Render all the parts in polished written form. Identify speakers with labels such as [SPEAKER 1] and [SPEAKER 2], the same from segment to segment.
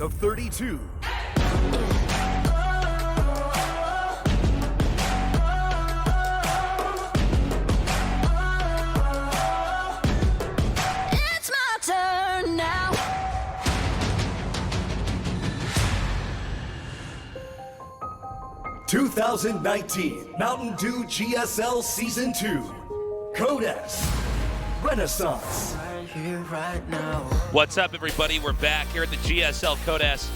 [SPEAKER 1] of 32.
[SPEAKER 2] It's my turn now.
[SPEAKER 1] "2019 Mountain Dew GSL Season 2. Codes Renaissance."
[SPEAKER 3] What's up, everybody? We're back here at the GSL Codes.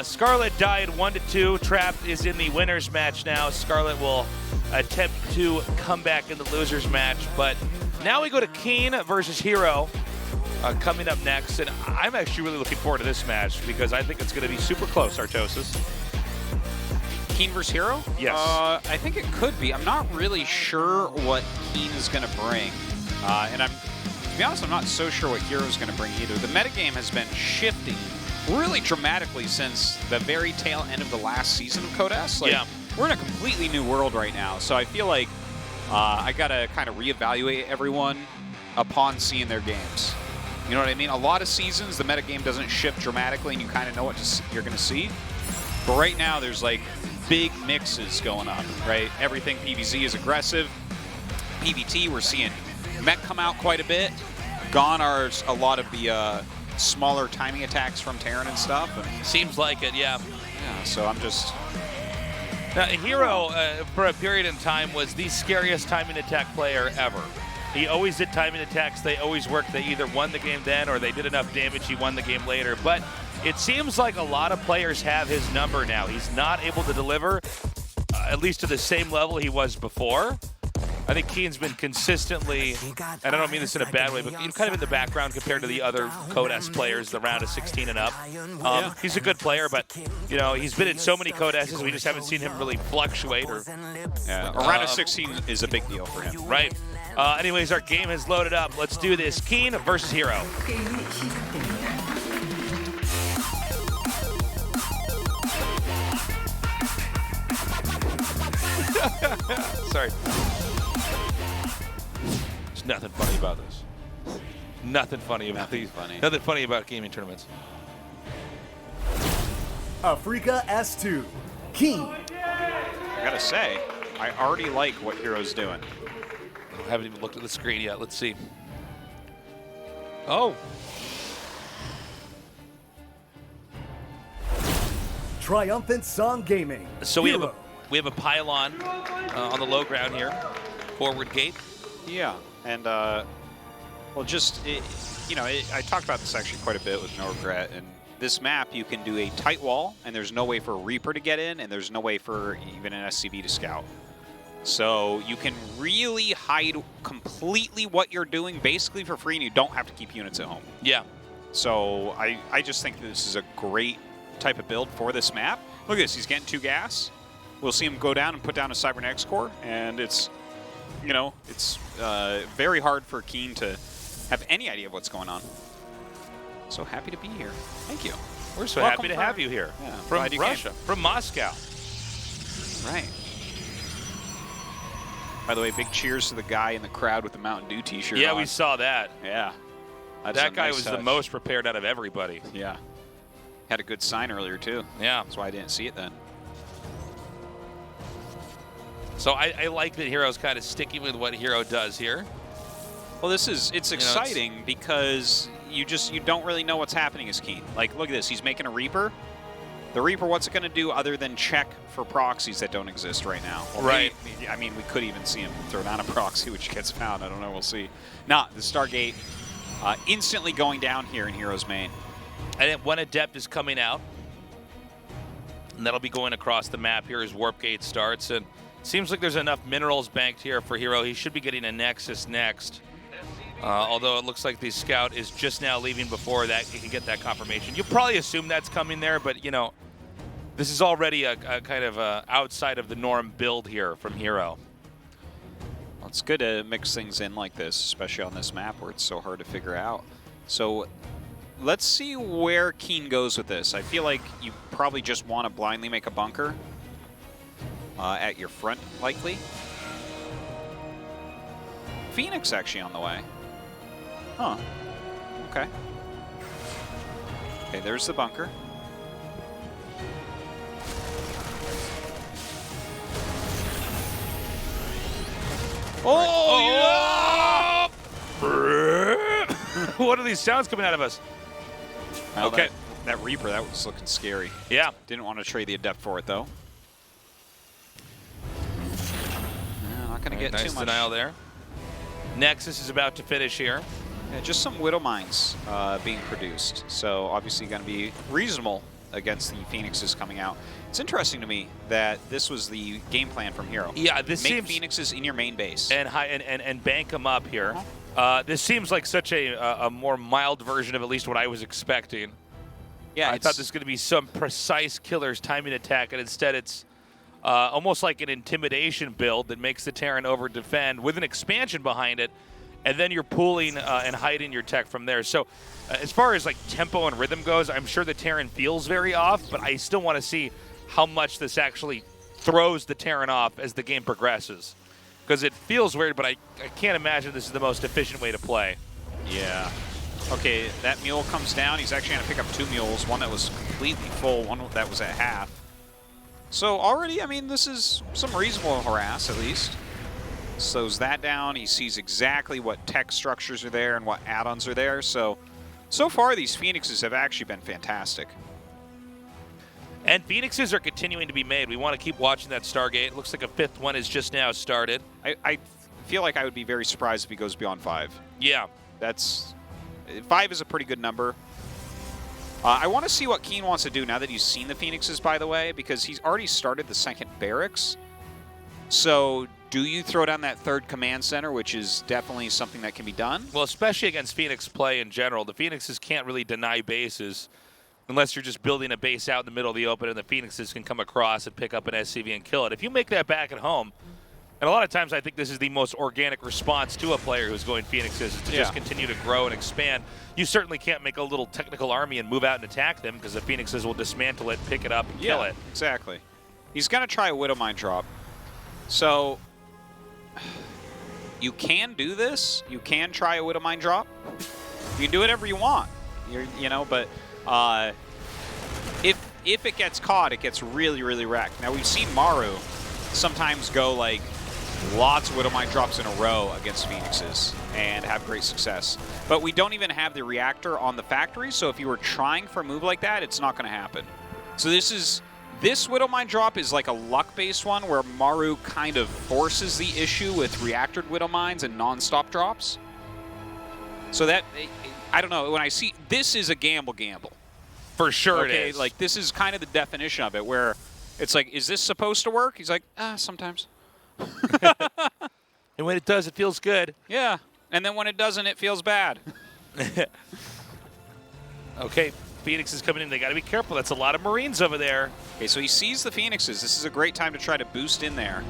[SPEAKER 3] Scarlett died 1-2. Trapped is in the winners match now. Scarlett will attempt to come back in the losers match. But now we go to KeeN versus herO coming up next. And I'm actually really looking forward to this match because I think it's going to be super close, Artosis.
[SPEAKER 4] KeeN versus herO?
[SPEAKER 3] Yes.
[SPEAKER 4] I think it could be. I'm not really sure what KeeN is going to bring. And to be honest, I'm not so sure what herO is going to bring either. The metagame has been shifting really dramatically since the very tail end of the last season of Codes. Like,
[SPEAKER 3] yeah.
[SPEAKER 4] We're in a completely new world right now. So I feel like I got to kind of reevaluate everyone upon seeing their games. You know what I mean? A lot of seasons, the metagame doesn't shift dramatically and you kind of know what you're going to see. But right now, there's like big mixes going on, right? Everything PvZ is aggressive. PvT, we're seeing mech come out quite a bit. Gone are a lot of the smaller timing attacks from Terran and stuff. And
[SPEAKER 3] Seems like it, yeah.
[SPEAKER 4] yeah, so I'm just...
[SPEAKER 3] Now, herO, for a period in time, was the scariest timing attack player ever. He always did timing attacks. They always worked. They either won the game then or they did enough damage, he won the game later. But it seems like a lot of players have his number now. He's not able to deliver, at least to the same level he was before. I think KeeN's been consistently, and I don't mean this in a bad way, but kind of in the background compared to the other Codes players, the round of 16 and up. He's a good player, but you know he's been in so many Codeses, we just haven't seen him really fluctuate. Or
[SPEAKER 4] Yeah, a round of 16 is a big deal for him.
[SPEAKER 3] right. Anyways, our game has loaded up. Let's do this. KeeN versus herO. Sorry. There's nothing funny about this. Nothing funny about these. Nothing funny about gaming tournaments.
[SPEAKER 1] Africa S2. KeeN.
[SPEAKER 4] I gotta say, I already like what herO's doing.
[SPEAKER 3] I haven't even looked at the screen yet. Let's see. Oh.
[SPEAKER 1] Triumphant Song Gaming.
[SPEAKER 3] So we have
[SPEAKER 1] herO.
[SPEAKER 3] a pylon on the low ground here. Forward gate.
[SPEAKER 4] Yeah, and well, just I talked about this actually quite a bit with No Regret. And this map, you can do a tight wall, and there's no way for a Reaper to get in, and there's no way for even an SCV to scout. So you can really hide completely what you're doing, basically for free, and you don't have to keep units at home.
[SPEAKER 3] Yeah.
[SPEAKER 4] So I just think this is a great type of build for this map. Look at this, he's getting 2 gas. We'll see him go down and put down a Cybernetics core, and it's, you know, it's very hard for KeeN to have any idea of what's going on. So happy to be here. Thank you.
[SPEAKER 3] We're so
[SPEAKER 4] Welcome
[SPEAKER 3] happy to have you here.
[SPEAKER 4] Yeah,
[SPEAKER 3] From
[SPEAKER 4] glad you
[SPEAKER 3] Russia, from Moscow.
[SPEAKER 4] Right. By the way, big cheers to the guy in the crowd with the Mountain Dew t-shirt
[SPEAKER 3] Yeah,
[SPEAKER 4] on.
[SPEAKER 3] we saw that.
[SPEAKER 4] Yeah. That's
[SPEAKER 3] That
[SPEAKER 4] a
[SPEAKER 3] guy
[SPEAKER 4] nice
[SPEAKER 3] was
[SPEAKER 4] touch.
[SPEAKER 3] the most prepared out of everybody.
[SPEAKER 4] Yeah. Had a good sign earlier, too.
[SPEAKER 3] Yeah.
[SPEAKER 4] That's why I didn't see it then.
[SPEAKER 3] So I like that herO's kind of sticking with what herO does here.
[SPEAKER 4] Well, it's exciting because you don't really know what's happening as KeeN. Like, look at this. He's making a Reaper. The Reaper, what's it going to do other than check for proxies that don't exist right now? Well,
[SPEAKER 3] right.
[SPEAKER 4] Maybe, I mean, we could even see him throw down a proxy, which gets found. I don't know. We'll see. Nah, the Stargate instantly going down here in herO's main.
[SPEAKER 3] And then one Adept is coming out. And that'll be going across the map here as Warp Gate starts. And it seems like there's enough minerals banked here for herO. He should be getting a Nexus next. Although it looks like the Scout is just now leaving before that he can get that confirmation. You probably assume that's coming there, but, you know, this is already a kind of outside of the norm build here from herO.
[SPEAKER 4] Well, it's good to mix things in like this, especially on this map where it's so hard to figure out. So let's see where KeeN goes with this. I feel like you probably just want to blindly make a bunker at your front, likely. Phoenix actually on the way. Huh. Okay. Okay, there's the bunker.
[SPEAKER 3] Oh, what are these sounds coming out of us?
[SPEAKER 4] Well,
[SPEAKER 3] Okay.
[SPEAKER 4] That Reaper, that was looking scary.
[SPEAKER 3] Yeah.
[SPEAKER 4] Didn't want to trade the Adept for it, though. Not going to get
[SPEAKER 3] Nice
[SPEAKER 4] too much.
[SPEAKER 3] denial there. Nexus is about to finish here.
[SPEAKER 4] Yeah, just some Widow Mines being produced. So obviously going to be reasonable against the Phoenixes coming out. It's interesting to me that this was the game plan from herO.
[SPEAKER 3] Yeah, this
[SPEAKER 4] Make
[SPEAKER 3] seems
[SPEAKER 4] Phoenixes in your main base.
[SPEAKER 3] and bank them up here. This seems like such a more mild version of at least what I was expecting.
[SPEAKER 4] Yeah,
[SPEAKER 3] I thought this was going to be some precise killers timing attack, and instead it's almost like an intimidation build that makes the Terran over defend with an expansion behind it, and then you're pooling and hiding your tech from there. So as far as like tempo and rhythm goes, I'm sure the Terran feels very off, but I still want to see how much this actually throws the Terran off as the game progresses. Because it feels weird, but I can't imagine this is the most efficient way to play.
[SPEAKER 4] Yeah. Okay, that mule comes down. He's actually going to pick up 2 mules, one that was completely full, one that was at half. So already, I mean, this is some reasonable harass, at least. Slows that down. He sees exactly what tech structures are there and what add-ons are there. So far, these Phoenixes have actually been fantastic.
[SPEAKER 3] And Phoenixes are continuing to be made. We want to keep watching that Stargate. It looks like a 5th one has just now started.
[SPEAKER 4] I feel like I would be very surprised if he goes beyond 5.
[SPEAKER 3] Yeah.
[SPEAKER 4] 5 is a pretty good number. I want to see what KeeN wants to do now that he's seen the Phoenixes, by the way, because he's already started the 2nd barracks. So do you throw down that 3rd command center, which is definitely something that can be done?
[SPEAKER 3] Well, especially against Phoenix play in general. The Phoenixes can't really deny bases unless you're just building a base out in the middle of the open and the Phoenixes can come across and pick up an SCV and kill it. If you make that back at home, and a lot of times I think this is the most organic response to a player who's going Phoenixes is to just continue to grow and expand. You certainly can't make a little technical army and move out and attack them because the Phoenixes will dismantle it, pick it up, and kill it.
[SPEAKER 4] Exactly. He's going to try a Widow Mine drop. So you can do this. You can try a Widow Mine drop. You can do whatever you want. But if it gets caught, it gets really, really wrecked. Now we've seen Maru sometimes go like lots of Widow Mine drops in a row against Phoenixes and have great success. But we don't even have the reactor on the factory, so if you were trying for a move like that, it's not going to happen. So this Widow Mine drop is like a luck-based one where Maru kind of forces the issue with reactored Widow Mines and non-stop drops. So that, I don't know, when I see, this is a gamble.
[SPEAKER 3] For sure it
[SPEAKER 4] Okay,
[SPEAKER 3] is.
[SPEAKER 4] like this is kind of the definition of it where it's like, is this supposed to work? He's like, sometimes.
[SPEAKER 3] And when it does, it feels good.
[SPEAKER 4] Yeah, and then when it doesn't, it feels bad.
[SPEAKER 3] Okay, Phoenix is coming in. They got to be careful. That's a lot of Marines over there.
[SPEAKER 4] Okay, so he sees the Phoenixes. This is a great time to try to boost in there.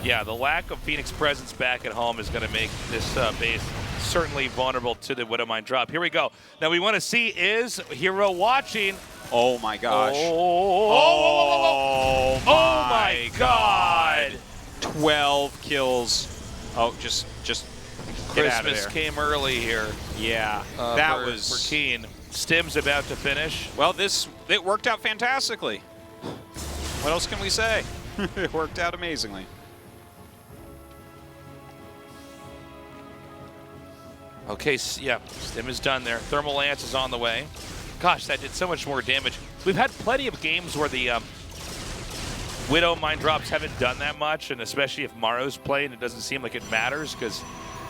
[SPEAKER 3] Yeah, the lack of Phoenix presence back at home is going to make this base certainly vulnerable to the Widow Mine drop. Here we go. Now we want to see, is herO watching?
[SPEAKER 4] Oh my gosh.
[SPEAKER 3] Oh my God.
[SPEAKER 4] 12 kills. Oh, just get out of
[SPEAKER 3] Christmas
[SPEAKER 4] there.
[SPEAKER 3] came early here.
[SPEAKER 4] Yeah,
[SPEAKER 3] For KeeN. Stim's about to finish.
[SPEAKER 4] Well, it worked out fantastically. What else can we say? It worked out amazingly.
[SPEAKER 3] Okay, yeah, Stim is done there. Thermal Lance is on the way. Gosh, that did so much more damage. We've had plenty of games where the Widow Mine drops haven't done that much, and especially if Maru's playing, it doesn't seem like it matters because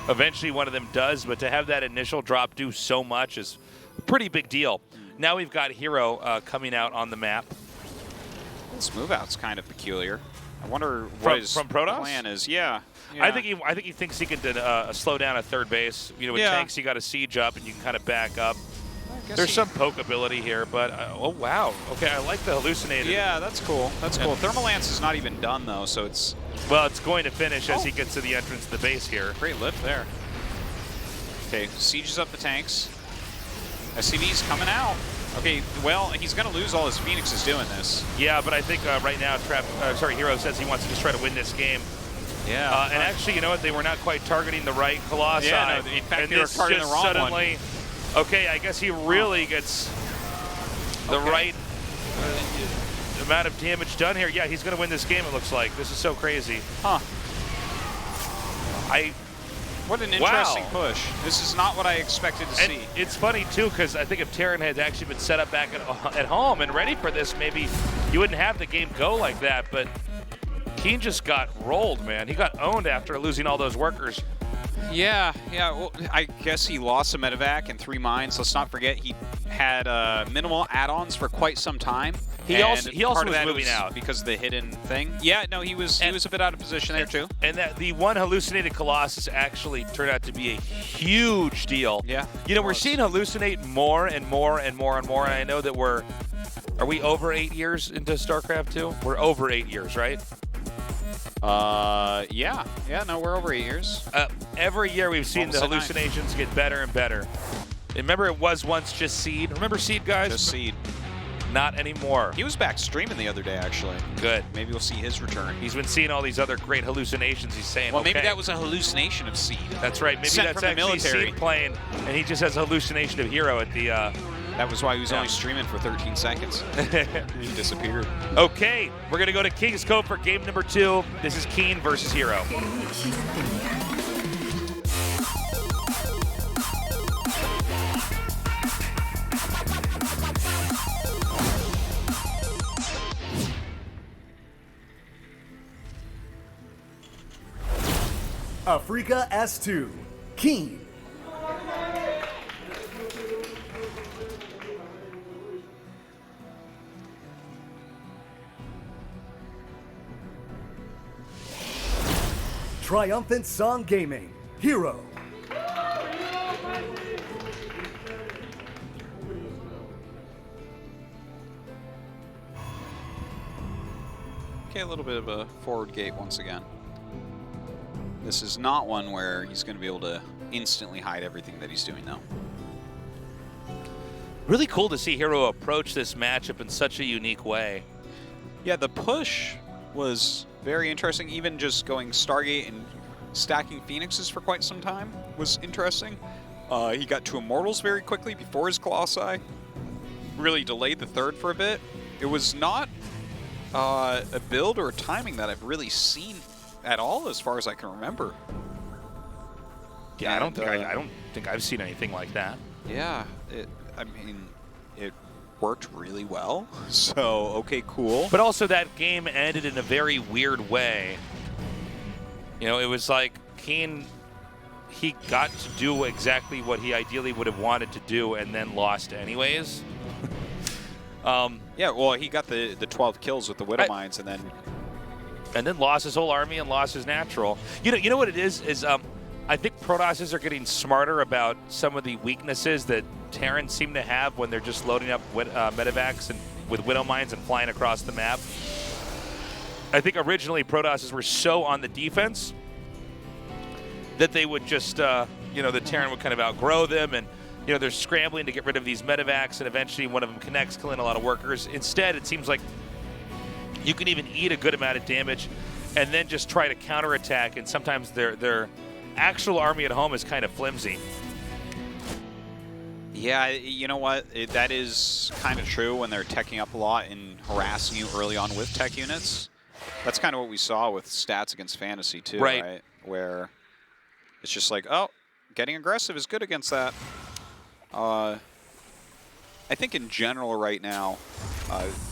[SPEAKER 3] eventually one of them does, but to have that initial drop do so much is a pretty big deal. Now we've got herO coming out on the map.
[SPEAKER 4] This move out's kind of peculiar. I wonder what his plan is. Yeah.
[SPEAKER 3] I think he thinks he can slow down a third base. You know, with tanks, you got a siege up, and you can kind of back up. There's some poke ability here, but oh wow. Okay, I like the hallucinated.
[SPEAKER 4] Yeah, that's cool. That's cool. Thermal Lance is not even done though, so it's.
[SPEAKER 3] Well, it's going to finish as he gets to the entrance of the base here.
[SPEAKER 4] Great lift there. Okay, sieges up the tanks. SCV's coming out. Okay, well, he's going to lose all his Phoenixes doing this.
[SPEAKER 3] Yeah, but I think right now, herO says he wants to just try to win this game.
[SPEAKER 4] Yeah.
[SPEAKER 3] And actually, you know what? They were not quite targeting the right Colossi.
[SPEAKER 4] Yeah, no, in fact,
[SPEAKER 3] and
[SPEAKER 4] they were
[SPEAKER 3] this
[SPEAKER 4] targeting
[SPEAKER 3] just
[SPEAKER 4] the wrong
[SPEAKER 3] suddenly,
[SPEAKER 4] one.
[SPEAKER 3] Okay, I guess he really gets the right. amount of damage done here. Yeah, he's going to win this game, it looks like. This is so crazy.
[SPEAKER 4] Huh. What an interesting push. This is not what I expected to see.
[SPEAKER 3] It's funny, too, because I think if Terran had actually been set up back at home and ready for this, maybe you wouldn't have the game go like that. But KeeN just got rolled, man. He got owned after losing all those workers.
[SPEAKER 4] Yeah. Well, I guess he lost a medevac and 3 mines. Let's not forget he had minimal add-ons for quite some time.
[SPEAKER 3] He also was moving out
[SPEAKER 4] because of the hidden thing. Yeah, no, he was a bit out of position there too.
[SPEAKER 3] And that the one hallucinated Colossus actually turned out to be a huge deal.
[SPEAKER 4] Yeah.
[SPEAKER 3] You know, we're seeing hallucinate more and more and more and more. And I know that are we over 8 years into StarCraft 2? We're over 8 years, right?
[SPEAKER 4] Yeah, no, we're over 8 years.
[SPEAKER 3] Every year we've seen the hallucinations get better and better. Remember, it was once just Seed. Remember Seed, guys?
[SPEAKER 4] Just Seed.
[SPEAKER 3] Not anymore.
[SPEAKER 4] He was back streaming the other day, actually.
[SPEAKER 3] Good.
[SPEAKER 4] Maybe we'll see his return.
[SPEAKER 3] He's been seeing all these other great hallucinations. He's saying,
[SPEAKER 4] well, maybe that was a hallucination of Seed.
[SPEAKER 3] That's right. Maybe
[SPEAKER 4] Sent
[SPEAKER 3] that's
[SPEAKER 4] from the
[SPEAKER 3] actually
[SPEAKER 4] military.
[SPEAKER 3] Seed playing, and he just has a hallucination of herO at the...
[SPEAKER 4] That was why he was only streaming for 13 seconds. He disappeared.
[SPEAKER 3] Okay, we're going to go to King's Cove for game number 2. This is KeeN versus herO.
[SPEAKER 1] Africa S2, KeeN. Triumphant Song Gaming, herO.
[SPEAKER 4] Okay, a little bit of a forward gate once again. This is not one where he's going to be able to instantly hide everything that he's doing, though.
[SPEAKER 3] Really cool to see herO approach this matchup in such a unique way.
[SPEAKER 4] Yeah, the push was very interesting. Even just going Stargate and stacking Phoenixes for quite some time was interesting. He got 2 Immortals very quickly before his Colossi. Really delayed the 3rd for a bit. It was not a build or a timing that I've really seen at all, as far as I can remember.
[SPEAKER 3] Yeah, I don't think I've seen anything like that.
[SPEAKER 4] Yeah, I mean, it worked really well. So okay, cool.
[SPEAKER 3] But also that game ended in a very weird way. You know, it was like KeeN, he got to do exactly what he ideally would have wanted to do, and then lost anyways.
[SPEAKER 4] Yeah, well, he got the 12 kills with the Widow Mines, and then
[SPEAKER 3] lost his whole army and lost his natural. You know what it is I think Protosses are getting smarter about some of the weaknesses that Terrans seem to have when they're just loading up medevacs and with Widow Mines and flying across the map. I think originally Protosses were so on the defense that they would just, the Terran would kind of outgrow them, and they're scrambling to get rid of these medevacs, and eventually one of them connects, killing a lot of workers. Instead, it seems like you can even eat a good amount of damage and then just try to counterattack, and sometimes their actual army at home is kind of flimsy.
[SPEAKER 4] Yeah, you know what? That is kind of true when they're teching up a lot and harassing you early on with tech units. That's kind of what we saw with stats against Fantasy too, right? Where it's just like, oh, getting aggressive is good against that. I think in general right now,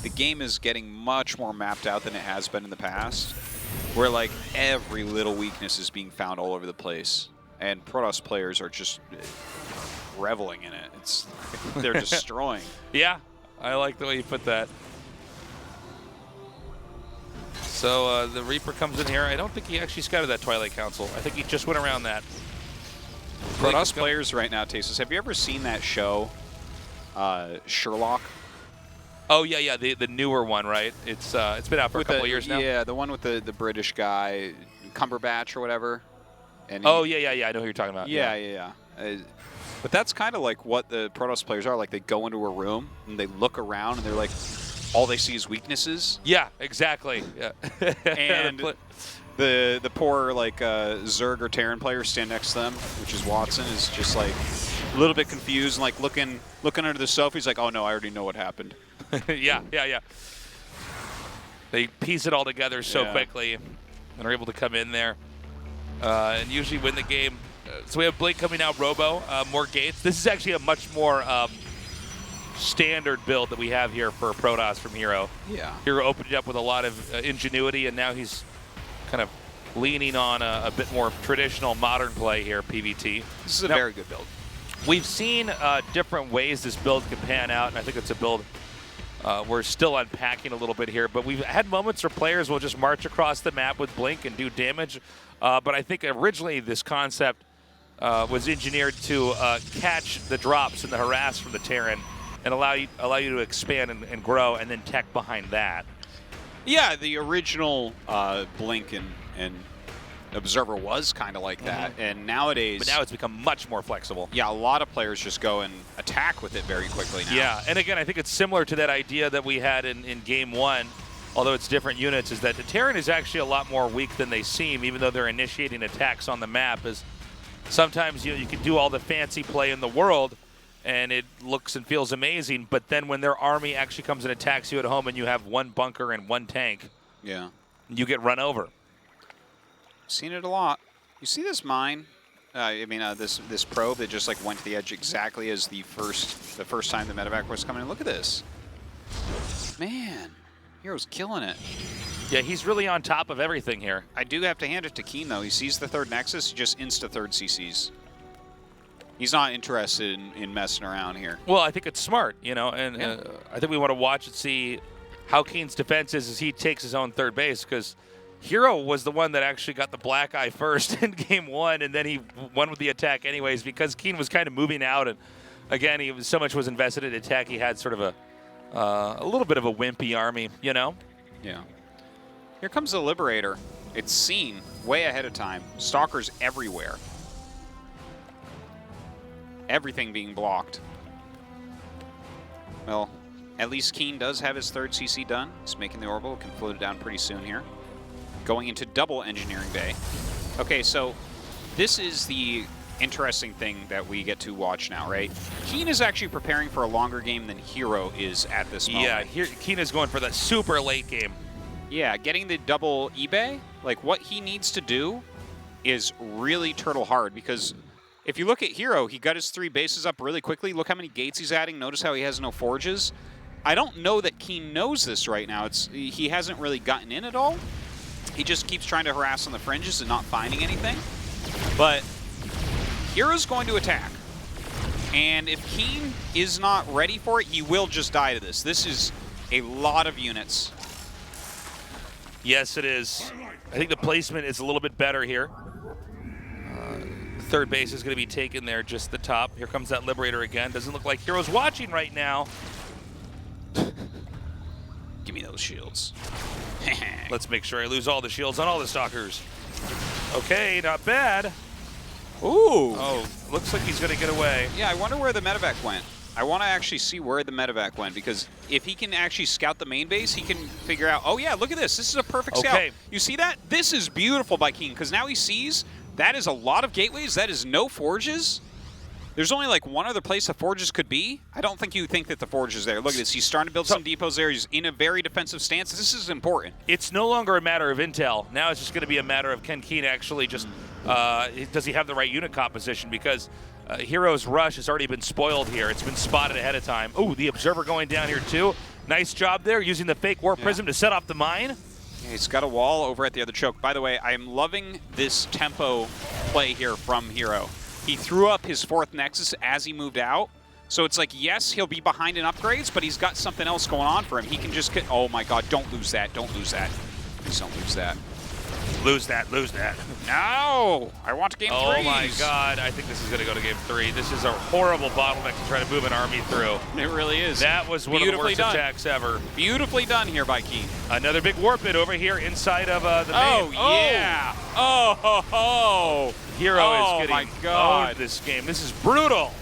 [SPEAKER 4] the game is getting much more mapped out than it has been in the past, where like every little weakness is being found all over the place, and Protoss players are just reveling in it. They're destroying.
[SPEAKER 3] Yeah, I like the way you put that. So the Reaper comes in here. I don't think he actually scouted that Twilight Council. I think he just went around that.
[SPEAKER 4] Protoss players right now, Tasis, have you ever seen that show, Sherlock?
[SPEAKER 3] Oh yeah, the newer one, right? It's been out for a couple years now.
[SPEAKER 4] Yeah, the one with the British guy, Cumberbatch or whatever. And
[SPEAKER 3] oh yeah, I know who you're talking about.
[SPEAKER 4] Yeah. But that's kind of like what the Protoss players are. Like they go into a room and they look around and they're like, all they see is weaknesses.
[SPEAKER 3] Yeah, exactly. Yeah.
[SPEAKER 4] And the poor like Zerg or Terran player stand next to them, which is Watson, is just like a little bit confused and like looking under the sofa. He's like, oh no, I already know what happened.
[SPEAKER 3] Yeah. They piece it all together so quickly and are able to come in there and usually win the game. So we have Blake coming out, Robo, more gates. This is actually a much more standard build that we have here for Protoss from herO.
[SPEAKER 4] Yeah.
[SPEAKER 3] herO opened it up with a lot of ingenuity, and now he's kind of leaning on a bit more traditional modern play here, PvT.
[SPEAKER 4] This is a very good build.
[SPEAKER 3] We've seen different ways this build can pan out, and I think it's a build we're still unpacking a little bit here, but we've had moments where players will just march across the map with Blink and do damage, but I think originally this concept was engineered to catch the drops and the harass from the Terran and allow you to expand and grow and then tech behind that.
[SPEAKER 4] Yeah, the original Blink and Observer was kind of like that, and nowadays...
[SPEAKER 3] But now it's become much more flexible.
[SPEAKER 4] Yeah, a lot of players just go and attack with it very quickly now.
[SPEAKER 3] Yeah, and again, I think it's similar to that idea that we had in Game 1, although it's different units, is that the Terran is actually a lot more weak than they seem, even though they're initiating attacks on the map. Is sometimes you can do all the fancy play in the world, and it looks and feels amazing, but then when their army actually comes and attacks you at home and you have one bunker and one tank, you get run over.
[SPEAKER 4] Seen it a lot. You see this mine? This probe that just like went to the edge exactly as the first time the medevac was coming in. Look at this. Man, herO's killing it.
[SPEAKER 3] Yeah, he's really on top of everything here.
[SPEAKER 4] I do have to hand it to KeeN though. He sees the third Nexus, just insta third CCs. He's not interested in messing around here.
[SPEAKER 3] Well, I think it's smart, and I think we want to watch and see how KeeN's defense is as he takes his own third base, because herO was the one that actually got the black eye first in Game 1, and then he won with the attack anyways because KeeN was kind of moving out, and again, so much was invested in attack, he had sort of a little bit of a wimpy army, Yeah.
[SPEAKER 4] Here comes the Liberator. It's seen way ahead of time. Stalkers everywhere. Everything being blocked. Well, at least KeeN does have his third CC done. He's making the orbital. Can float it down pretty soon here. Going into double engineering bay. Okay, so this is the interesting thing that we get to watch now, right? KeeN is actually preparing for a longer game than herO is at this moment.
[SPEAKER 3] Yeah, KeeN is going for the super late game.
[SPEAKER 4] Yeah, getting the double eBay, like what he needs to do is really turtle hard, because if you look at herO, he got his 3 bases up really quickly. Look how many gates he's adding. Notice how he has no forges. I don't know that KeeN knows this right now. He hasn't really gotten in at all. He just keeps trying to harass on the fringes and not finding anything. But herO's going to attack. And if KeeN is not ready for it, he will just die to this. This is a lot of units.
[SPEAKER 3] Yes, it is. I think the placement is a little bit better here. Third base is going to be taken there, just the top. Here comes that Liberator again. Doesn't look like herO's watching right now.
[SPEAKER 4] Give me those shields.
[SPEAKER 3] Let's make sure I lose all the shields on all the Stalkers. Okay, not bad.
[SPEAKER 4] Ooh.
[SPEAKER 3] Oh, looks like he's going to get away.
[SPEAKER 4] Yeah, I wonder where the medevac went. I want to actually see where the medevac went, because if he can actually scout the main base, he can figure out, oh yeah, look at this. This is a perfect scout. You see that? This is beautiful by KeeN, because now he sees that is a lot of gateways. That is no forges. There's only like one other place the forges could be. I don't think you think that the forge is there. Look at this. He's starting to build some depots there. He's in a very defensive stance. This is important.
[SPEAKER 3] It's no longer a matter of intel. Now it's just going to be a matter of can KeeN actually just, does he have the right unit composition? Because herO's rush has already been spoiled here. It's been spotted ahead of time. Oh, the Observer going down here too. Nice job there, using the fake Warp Prism to set off the mine.
[SPEAKER 4] Yeah, he's got a wall over at the other choke. By the way, I am loving this tempo play here from herO. He threw up his 4th Nexus as he moved out. So it's like, yes, he'll be behind in upgrades, but he's got something else going on for him. He can just get, oh my god, don't lose that, don't lose that. Please don't lose that.
[SPEAKER 3] Lose that, lose that.
[SPEAKER 4] No! I want game 3.
[SPEAKER 3] Oh my god, I think this is going to go to game 3. This is a horrible bottleneck to try to move an army through.
[SPEAKER 4] It really is.
[SPEAKER 3] That was one of the worst attacks ever.
[SPEAKER 4] Beautifully done here by KeeN.
[SPEAKER 3] Another big warp bit over here inside of the
[SPEAKER 4] main.
[SPEAKER 3] Oh,
[SPEAKER 4] yeah! Oh, ho, ho!
[SPEAKER 3] herO is
[SPEAKER 4] getting
[SPEAKER 3] getting owned this game. This is brutal.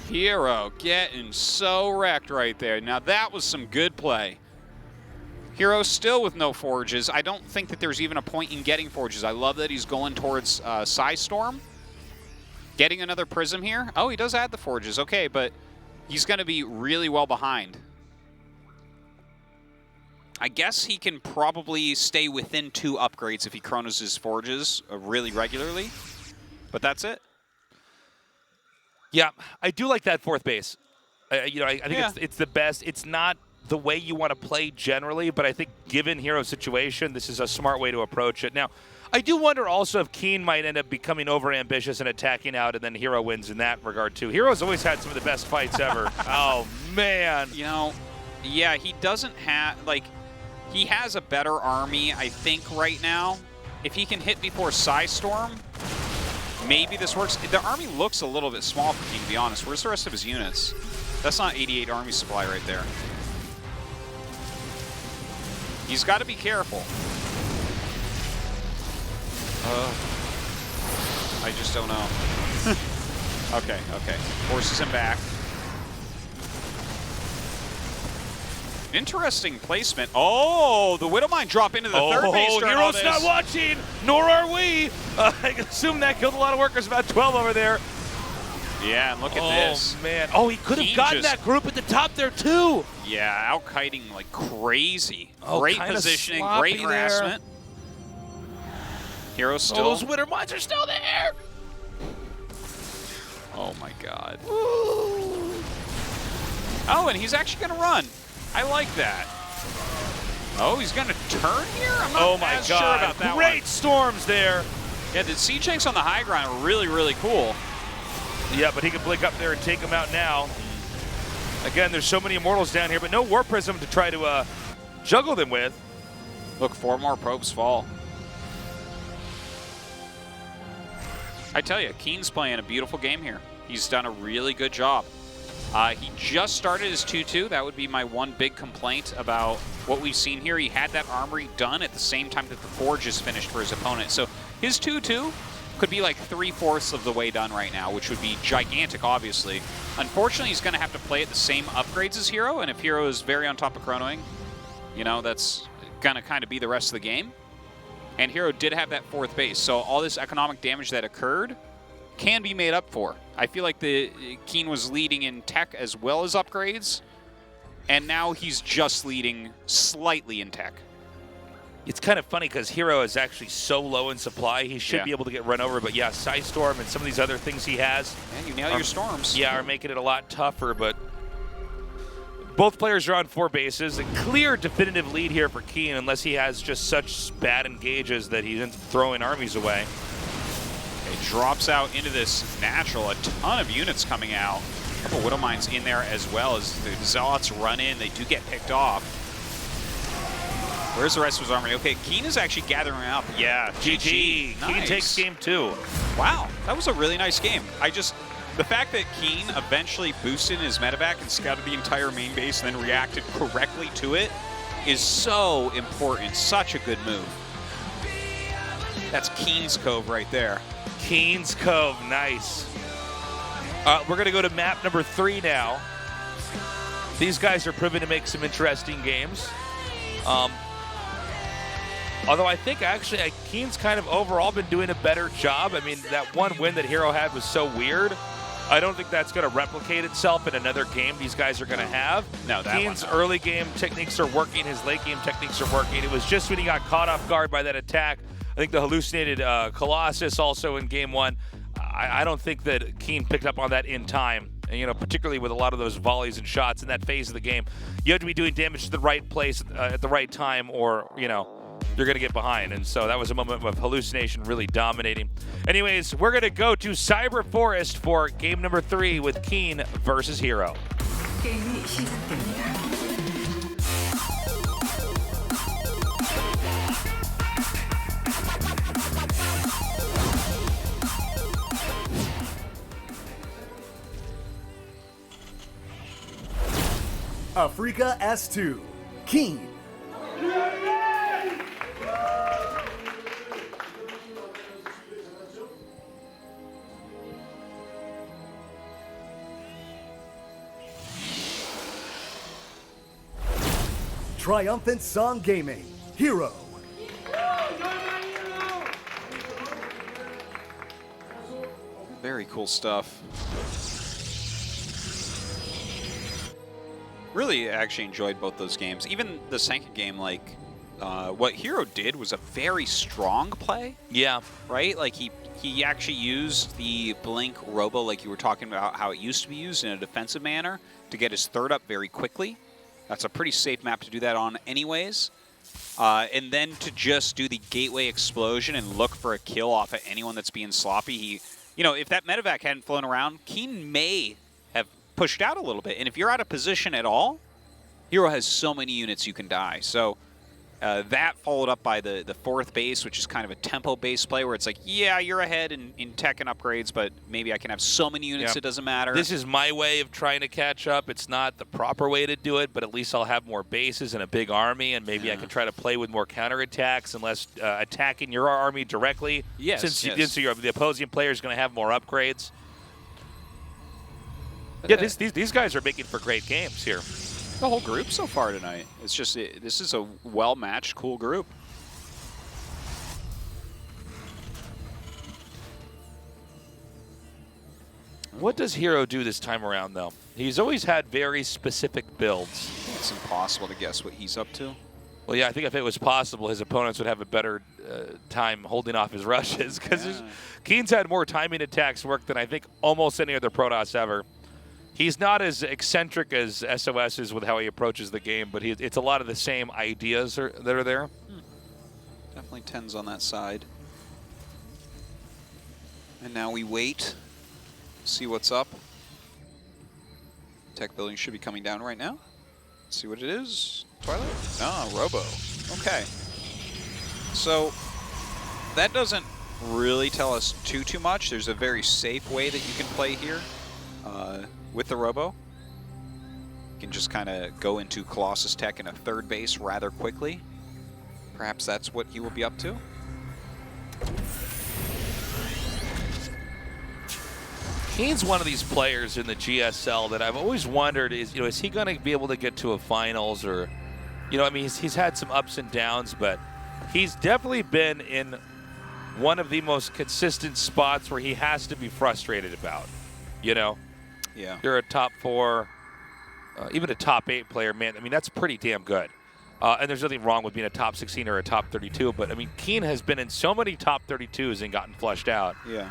[SPEAKER 4] herO getting so wrecked right there. Now that was some good play. herO still with no forges. I don't think that there's even a point in getting forges. I love that he's going towards Psystorm. Getting another Prism here. Oh, he does add the forges. Okay, but he's going to be really well behind. I guess he can probably stay within 2 upgrades if he chronos his forges really regularly. But that's it.
[SPEAKER 3] Yeah, I do like that 4th base. I think it's the best. It's not the way you want to play generally, but I think given hero's situation, this is a smart way to approach it. Now, I do wonder also if KeeN might end up becoming overambitious and attacking out, and then hero wins in that regard too. Hero's always had some of the best fights ever. Oh man,
[SPEAKER 4] You know, yeah, he doesn't have like he has a better army, I think, right now. If he can hit before Psystorm, maybe this works. The army looks a little bit small for KeeN, to be honest. Where's the rest of his units? That's not 88 army supply right there. He's got to be careful. I just don't know. Okay. Forces him back. Interesting placement. Oh, the Widowmine drop into the third base.
[SPEAKER 3] Oh, hero's not watching, nor are we. I assume that killed a lot of workers, about 12 over there.
[SPEAKER 4] Yeah, and look at this.
[SPEAKER 3] Oh, man. Oh, he could have gotten that group at the top there, too.
[SPEAKER 4] Yeah, out-kiting like crazy.
[SPEAKER 3] Oh,
[SPEAKER 4] great positioning, great harassment. Hero's still...
[SPEAKER 3] those Winter Mines are still there.
[SPEAKER 4] Oh, my God. Ooh. Oh, and he's actually going to run. I like that. Oh, he's going to turn here? I'm not as sure about that
[SPEAKER 3] Great storms there.
[SPEAKER 4] Yeah, the siege tanks on the high ground are really, really cool.
[SPEAKER 3] Yeah, but he can blink up there and take him out now. Again, there's so many Immortals down here, but no War Prism to try to juggle them with.
[SPEAKER 4] Look, 4 more probes fall. I tell you, KeeN's playing a beautiful game here. He's done a really good job. He just started his 2-2. That would be my one big complaint about what we've seen here. He had that armory done at the same time that the forge is finished for his opponent. So his 2-2 could be like 3/4 of the way done right now, which would be gigantic, obviously. Unfortunately, he's going to have to play at the same upgrades as hero, and if hero is very on top of chronoing, you know, that's going to kind of be the rest of the game. And hero did have that 4th base, so all this economic damage that occurred can be made up for. I feel like the KeeN was leading in tech as well as upgrades, and now he's just leading slightly in tech.
[SPEAKER 3] It's kind of funny because hero is actually so low in supply, he should be able to get run over, but yeah, Psystorm and some of these other things he has.
[SPEAKER 4] And you nail your storms.
[SPEAKER 3] Yeah, are making it a lot tougher, but both players are on 4 bases. A clear, definitive lead here for KeeN, unless he has just such bad engages that he ends up throwing armies away.
[SPEAKER 4] It drops out into this natural. A ton of units coming out. A couple Widowmines in there as well as the Zealots run in. They do get picked off. Where's the rest of his army? Okay, KeeN is actually gathering up. Yeah,
[SPEAKER 3] GG.
[SPEAKER 4] Nice.
[SPEAKER 3] KeeN takes game 2.
[SPEAKER 4] Wow, that was a really nice game. The fact that KeeN eventually boosted his medevac and scouted the entire main base and then reacted correctly to it is so important. Such a good move. That's KeeN's Cove right there.
[SPEAKER 3] KeeN's Cove, nice. We're going to go to map number 3 now. These guys are proving to make some interesting games. Although I think actually KeeN's kind of overall been doing a better job. I mean, that one win that hero had was so weird. I don't think that's going to replicate itself in another game these guys are going to have.
[SPEAKER 4] No, that
[SPEAKER 3] KeeN's early game techniques are working. His late game techniques are working. It was just when he got caught off guard by that attack. I think the hallucinated Colossus also in game 1. I don't think that KeeN picked up on that in time. And, you know, particularly with a lot of those volleys and shots in that phase of the game. You have to be doing damage to the right place at the right time, or, you know, you're going to get behind. And so that was a moment of hallucination really dominating. Anyways, we're going to go to Cyber Forest for game number 3 with KeeN versus hero.
[SPEAKER 5] 게임이 시작됩니다.
[SPEAKER 1] Africa S2, KeeN. Triumphant Song Gaming, herO.
[SPEAKER 4] Very cool stuff. Really actually enjoyed both those games. Even the Senka game, like, what herO did was a very strong play.
[SPEAKER 3] Yeah.
[SPEAKER 4] Right? Like, he actually used the Blink Robo, like you were talking about how it used to be used, in a defensive manner to get his third up very quickly. That's a pretty safe map to do that on anyways. And then to just do the gateway explosion and look for a kill off at anyone that's being sloppy. You know, if that medevac hadn't flown around, KeeN may have pushed out a little bit. And if you're out of position at all, herO has so many units you can die. So that followed up by the fourth base, which is kind of a tempo-based play where it's like, yeah, you're ahead in tech and upgrades, but maybe I can have so many units it doesn't matter.
[SPEAKER 3] This is my way of trying to catch up. It's not the proper way to do it, but at least I'll have more bases and a big army, and maybe I can try to play with more counterattacks and less attacking your army directly.
[SPEAKER 4] Yes,
[SPEAKER 3] Since
[SPEAKER 4] yes.
[SPEAKER 3] the opposing player is going to have more upgrades. Yeah, these guys are making for great games here.
[SPEAKER 4] The whole group so far tonight. It's just, this is a well-matched, cool group.
[SPEAKER 3] What does herO do this time around, though? He's always had very specific builds.
[SPEAKER 4] It's impossible to guess what he's up to.
[SPEAKER 3] Well, yeah, I think if it was possible, his opponents would have a better time holding off his rushes, because KeeN's had more timing attacks work than I think almost any other Protoss ever. He's not as eccentric as SOS is with how he approaches the game, but it's a lot of the same ideas that are there.
[SPEAKER 4] Definitely 10s on that side. And now we wait, see what's up. Tech building should be coming down right now. Let's see what it is. Twilight? No, Robo. Okay. So that doesn't really tell us too much. There's a very safe way that you can play here. With the Robo, you can just kind of go into Colossus Tech in a third base rather quickly. Perhaps that's what he will be up to.
[SPEAKER 3] KeeN's one of these players in the GSL that I've always wondered is he going to be able to get to a finals, or, I mean, he's had some ups and downs, but he's definitely been in one of the most consistent spots where he has to be frustrated about,
[SPEAKER 4] Yeah.
[SPEAKER 3] You're a top 4, even a top 8 player, man. I mean, that's pretty damn good. And there's nothing wrong with being a top 16 or a top 32, but I mean, KeeN has been in so many top 32s and gotten flushed out.
[SPEAKER 4] Yeah.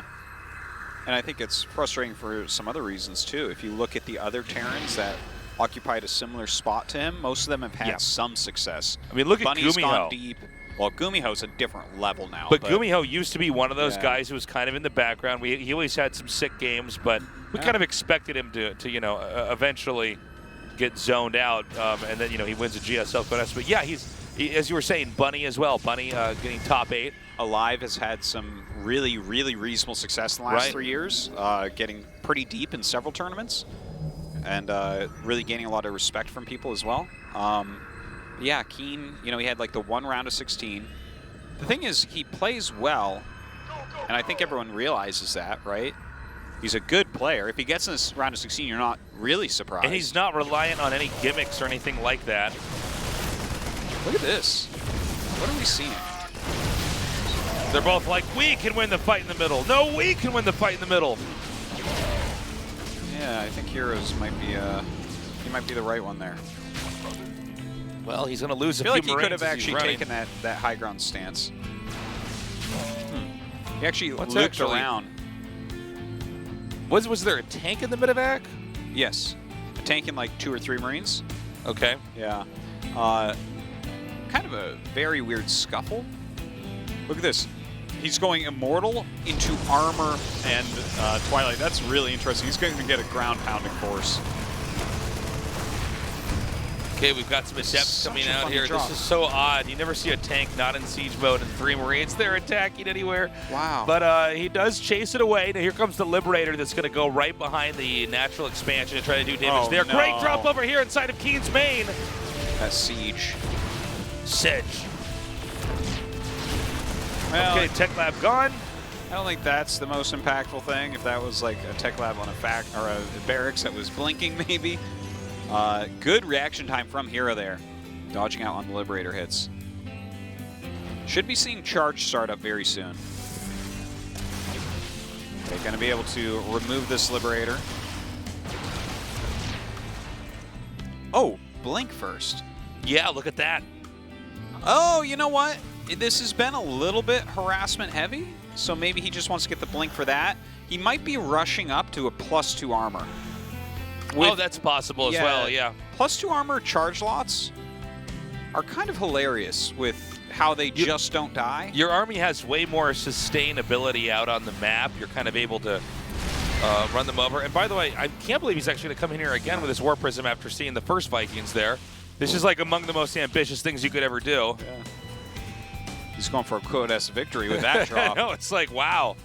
[SPEAKER 4] And I think it's frustrating for some other reasons too. If you look at the other Terrans that occupied a similar spot to him, most of them have had some success.
[SPEAKER 3] I mean, look at
[SPEAKER 4] Bunny's
[SPEAKER 3] Gumiho.
[SPEAKER 4] gone deep. Well, Gumiho's a different level now.
[SPEAKER 3] But Gumiho used to be one of those guys who was kind of in the background. He always had some sick games, but we kind of expected him to eventually get zoned out, and then he wins a GSL contest. But yeah, as you were saying, Bunny as well. Bunny getting top 8. Alive
[SPEAKER 4] has had some really reasonable success in the last 3 years, getting pretty deep in several tournaments, and really gaining a lot of respect from people as well. Yeah, KeeN, he had like the one round of 16. The thing is, he plays well, and I think everyone realizes that, right? He's a good player. If he gets in this round of 16, you're not really surprised.
[SPEAKER 3] And he's not reliant on any gimmicks or anything like that.
[SPEAKER 4] Look at this. What are we seeing?
[SPEAKER 3] They're both like, we can win the fight in the middle. No, we can win the fight in the middle.
[SPEAKER 4] Yeah, I think herO's might be, he might be the right one there.
[SPEAKER 3] Well, he's going to lose a few
[SPEAKER 4] I feel like he
[SPEAKER 3] Marines
[SPEAKER 4] could have actually taken that high ground stance. He actually looped around.
[SPEAKER 3] Was there a tank in the medevac?
[SPEAKER 4] Yes. A tank and like 2 or 3 Marines.
[SPEAKER 3] Okay.
[SPEAKER 4] Yeah. Kind of a very weird scuffle. Look at this. He's going Immortal into Armor and Twilight. That's really interesting. He's going to get a ground pounding force.
[SPEAKER 3] Okay, we've got some adepts coming out here. This is so odd. You never see a tank not in siege mode and 3 Marines. They're attacking anywhere.
[SPEAKER 4] Wow.
[SPEAKER 3] But he does chase it away. Now here comes the Liberator that's going to go right behind the natural expansion and try to do damage there.
[SPEAKER 4] No.
[SPEAKER 3] Great drop over here inside of KeeN's main.
[SPEAKER 4] That's Siege.
[SPEAKER 3] Sedge.
[SPEAKER 4] Well,
[SPEAKER 3] okay, Tech Lab gone.
[SPEAKER 4] I don't think that's the most impactful thing. If that was like a Tech Lab on a barracks that was blinking, maybe. Good reaction time from herO there, dodging out on the Liberator hits. Should be seeing Charge start up very soon. They're going to be able to remove this Liberator. Oh, blink first.
[SPEAKER 3] Yeah, look at that.
[SPEAKER 4] Oh, you know what? This has been a little bit harassment heavy, so maybe he just wants to get the blink for that. He might be rushing up to a +2 armor.
[SPEAKER 3] Oh, that's possible as well, yeah.
[SPEAKER 4] +2 armor charge lots are kind of hilarious with how they just don't die.
[SPEAKER 3] Your army has way more sustainability out on the map. You're kind of able to run them over. And by the way, I can't believe he's actually going to come in here again with his War Prism after seeing the first Vikings there. This is like among the most ambitious things you could ever do.
[SPEAKER 4] Yeah. He's going for a Codes victory with that drop.
[SPEAKER 3] I know, it's like, wow.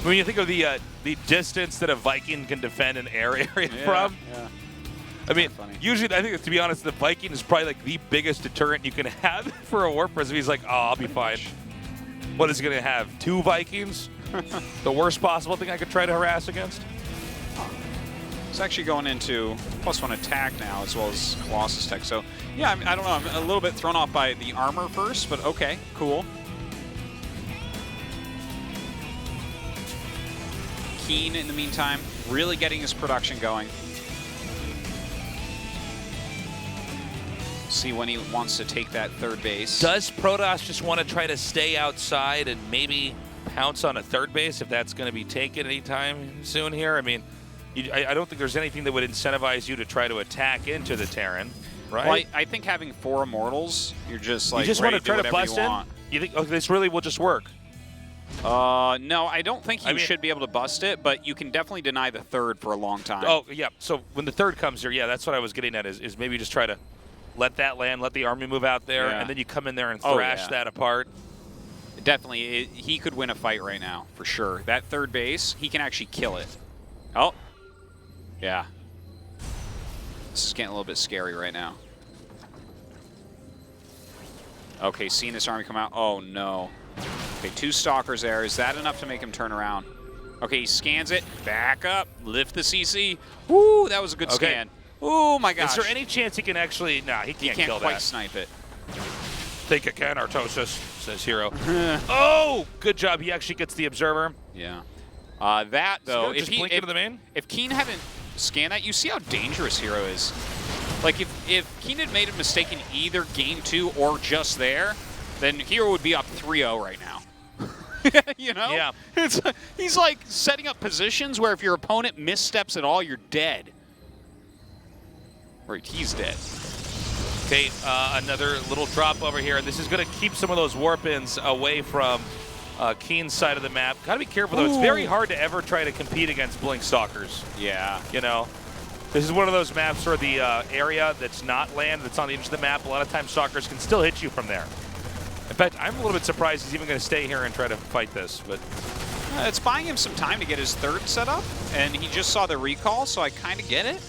[SPEAKER 3] When you think of the distance that a Viking can defend an area from,
[SPEAKER 4] yeah.
[SPEAKER 3] I mean, usually, I think, to be honest, the Viking is probably like the biggest deterrent you can have for a War Prism. He's like, oh, I'll be fine. What is he going to have? 2 Vikings? The worst possible thing I could try to harass against?
[SPEAKER 4] It's actually going into +1 attack now, as well as Colossus tech. So, yeah, I mean, I don't know. I'm a little bit thrown off by the armor first, but okay, cool. KeeN, in the meantime, really getting his production going. See when he wants to take that third base.
[SPEAKER 3] Does Protoss just want to try to stay outside and maybe pounce on a third base if that's going to be taken anytime soon here? I mean, I don't think there's anything that would incentivize you to try to attack into the Terran, right?
[SPEAKER 4] Well, I think having 4 Immortals, you're just like,
[SPEAKER 3] you just
[SPEAKER 4] ready
[SPEAKER 3] want to try to bust in? You think, okay, this really will just work?
[SPEAKER 4] No, I don't think you should be able to bust it, but you can definitely deny the third for a long time.
[SPEAKER 3] Oh, yeah. So when the third comes here, yeah, that's what I was getting at, is maybe just try to let that land, let the army move out there, and then you come in there and thrash that apart.
[SPEAKER 4] Definitely. He could win a fight right now, for sure. That third base, he can actually kill it. Oh. Yeah. This is getting a little bit scary right now. Okay, seeing this army come out. Oh, no. Okay, 2 Stalkers there. Is that enough to make him turn around? Okay, he scans it. Back up. Lift the CC. Woo, that was a good scan. Oh, my gosh.
[SPEAKER 3] Is there any chance he can actually... Nah, he can't kill that.
[SPEAKER 4] He can't quite snipe it.
[SPEAKER 3] Think I can, Artosis, says herO. Oh, good job. He actually gets the Observer.
[SPEAKER 4] Yeah. That, though,
[SPEAKER 3] if
[SPEAKER 4] KeeN hadn't scanned that, you see how dangerous herO is. Like, if KeeN had made a mistake in either game 2 or just there, then herO would be up 3-0 right now. You know?
[SPEAKER 3] Yeah.
[SPEAKER 4] He's like setting up positions where if your opponent missteps at all, you're dead. Or he's dead.
[SPEAKER 3] Okay, another little drop over here. This is going to keep some of those warp-ins away from KeeN's side of the map. Got to be careful, though. It's very hard to ever try to compete against Blink Stalkers.
[SPEAKER 4] Yeah.
[SPEAKER 3] You know? This is one of those maps where the area that's not land, that's on the edge of the map, a lot of times Stalkers can still hit you from there. In fact, I'm a little bit surprised he's even going to stay here and try to fight this, but...
[SPEAKER 4] it's buying him some time to get his third set up, and he just saw the recall, so I kind of get it.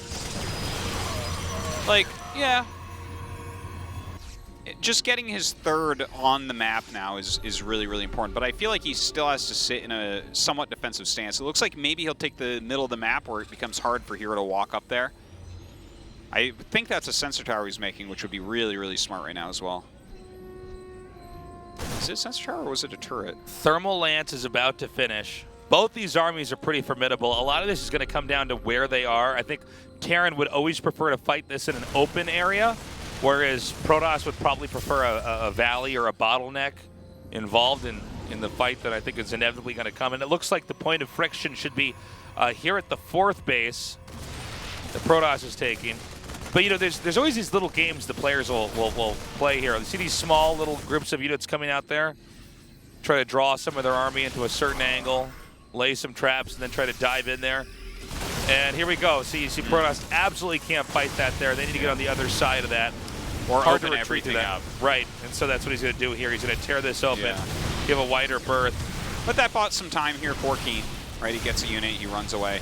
[SPEAKER 4] Like, yeah. Just getting his third on the map now is really, really important, but I feel like he still has to sit in a somewhat defensive stance. It looks like maybe he'll take the middle of the map where it becomes hard for herO to walk up there. I think that's a sensor tower he's making, which would be really, really smart right now as well. Is it a sensor tower or was it a turret?
[SPEAKER 3] Thermal Lance is about to finish. Both these armies are pretty formidable. A lot of this is going to come down to where they are. I think Terran would always prefer to fight this in an open area, whereas Protoss would probably prefer a valley or a bottleneck involved in the fight that I think is inevitably going to come. And it looks like the point of friction should be here at the 4th base that Protoss is taking. But, you know, there's always these little games the players will play here. You see these small little groups of units coming out there, try to draw some of their army into a certain angle, lay some traps, and then try to dive in there. And here we go. See, you see Protoss absolutely can't fight that there. They need to get on the other side of that.
[SPEAKER 4] Or
[SPEAKER 3] hard
[SPEAKER 4] open
[SPEAKER 3] to retreat
[SPEAKER 4] everything up.
[SPEAKER 3] Right, and so that's what he's going to do here. He's going to tear this open, give a wider berth.
[SPEAKER 4] But that bought some time here for KeeN, right? He gets a unit, he runs away.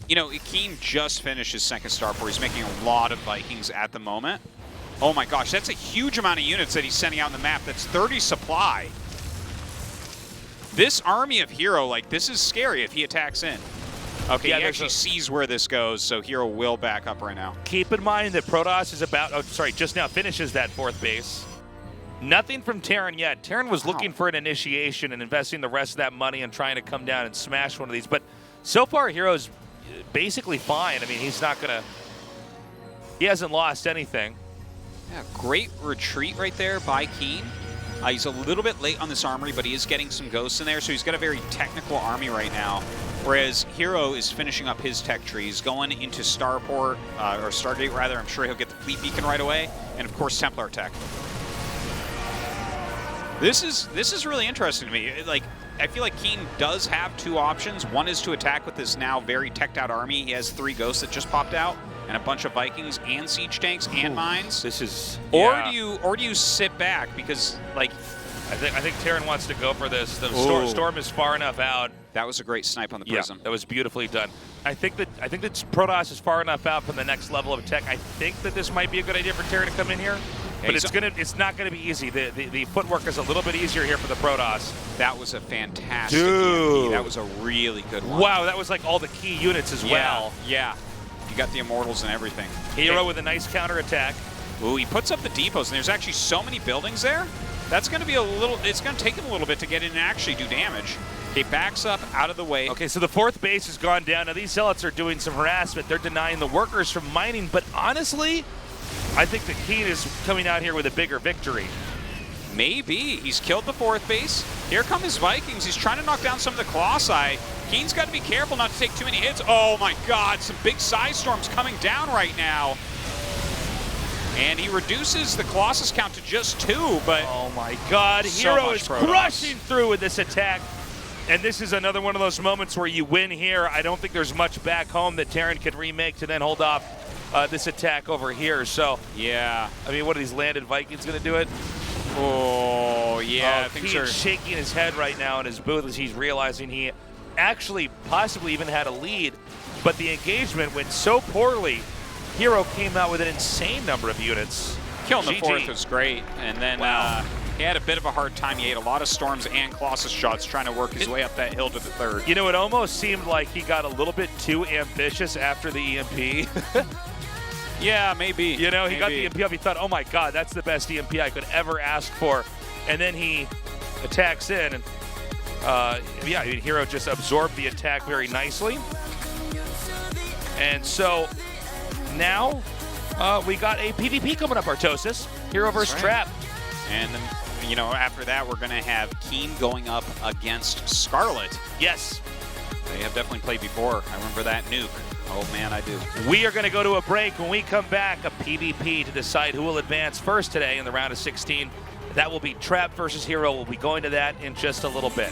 [SPEAKER 4] You know, KeeN just finished his 2nd star where he's making a lot of Vikings at the moment. Oh my gosh, that's a huge amount of units that he's sending out on the map. That's 30 supply. This army of herO, like, this is scary if he attacks in. Okay, he actually sees where this goes, so herO will back up right now.
[SPEAKER 3] Keep in mind that Protoss is about, just now finishes that 4th base. Nothing from Terran yet. Terran was looking for an initiation and investing the rest of that money and trying to come down and smash one of these. But so far, herO's basically fine. I mean, he's not going to, he hasn't lost anything.
[SPEAKER 4] Yeah, great retreat right there by KeeN. He's a little bit late on this armory, but he is getting some ghosts in there, so he's got a very technical army right now. Whereas herO is finishing up his tech tree. He's going into Starport, or Stargate rather. I'm sure he'll get the fleet beacon right away, and of course Templar tech. This is really interesting to me. Like, I feel like KeeN does have two options. One is to attack with this now very teched out army. He has 3 ghosts that just popped out, and a bunch of Vikings and siege tanks and mines.
[SPEAKER 3] This is,
[SPEAKER 4] or do you sit back because, like,
[SPEAKER 3] I think Terran wants to go for this. The storm is far enough out.
[SPEAKER 4] That was a great snipe on the Prism.
[SPEAKER 3] Yeah, that was beautifully done. I think that Protoss is far enough out from the next level of tech. I think that this might be a good idea for Terran to come in here. But it's not going to be easy. The footwork is a little bit easier here for the Protoss.
[SPEAKER 4] That was a fantastic EMP. That was a really good one.
[SPEAKER 3] Wow, that was like all the key units as well.
[SPEAKER 4] Yeah, you got the Immortals and everything.
[SPEAKER 3] herO with a nice counterattack.
[SPEAKER 4] Ooh, he puts up the depots, and there's actually so many buildings there. That's going to be a little, it's going to take him a little bit to get in and actually do damage. Okay, backs up, out of the way.
[SPEAKER 3] Okay, so the 4th base has gone down. Now these Zealots are doing some harassment. They're denying the workers from mining, but honestly, I think the KeeN is coming out here with a bigger victory.
[SPEAKER 4] Maybe. He's killed the 4th base. Here come his Vikings. He's trying to knock down some of the Colossi. KeeN's got to be careful not to take too many hits. Oh my God, some big size storms coming down right now. And he reduces the Colossus count to just 2, but
[SPEAKER 3] oh my God,
[SPEAKER 4] so
[SPEAKER 3] herO is
[SPEAKER 4] Protoss.
[SPEAKER 3] crushing through with this attack. And this is another one of those moments where you win here. I don't think there's much back home that Terran can remake to then hold off this attack over here. So
[SPEAKER 4] yeah,
[SPEAKER 3] I mean, what are these landed Vikings going to do it?
[SPEAKER 4] Oh yeah,
[SPEAKER 3] things are shaking his head right now in his booth as he's realizing he actually possibly even had a lead, but the engagement went so poorly. herO came out with an insane number of units.
[SPEAKER 4] Killing the
[SPEAKER 3] GG.
[SPEAKER 4] 4th was great, and then he had a bit of a hard time. He ate a lot of storms and Colossus shots trying to work his way up that hill to the 3rd.
[SPEAKER 3] You know, it almost seemed like he got a little bit too ambitious after the EMP.
[SPEAKER 4] Yeah, maybe.
[SPEAKER 3] You know, he got the EMP up. He thought, oh my God, that's the best EMP I could ever ask for. And then he attacks in, and yeah, herO just absorbed the attack very nicely. And so now we got a PvP coming up, Artosis. herO versus Trap.
[SPEAKER 4] And then, you know, after that, we're going to have KeeN going up against Scarlett.
[SPEAKER 3] Yes.
[SPEAKER 4] They have definitely played before. I remember that nuke. Oh, man, I do.
[SPEAKER 3] We are going to go to a break. When we come back, a PvP to decide who will advance first today in the round of 16. That will be Trap versus herO. We'll be going to that in just a little bit.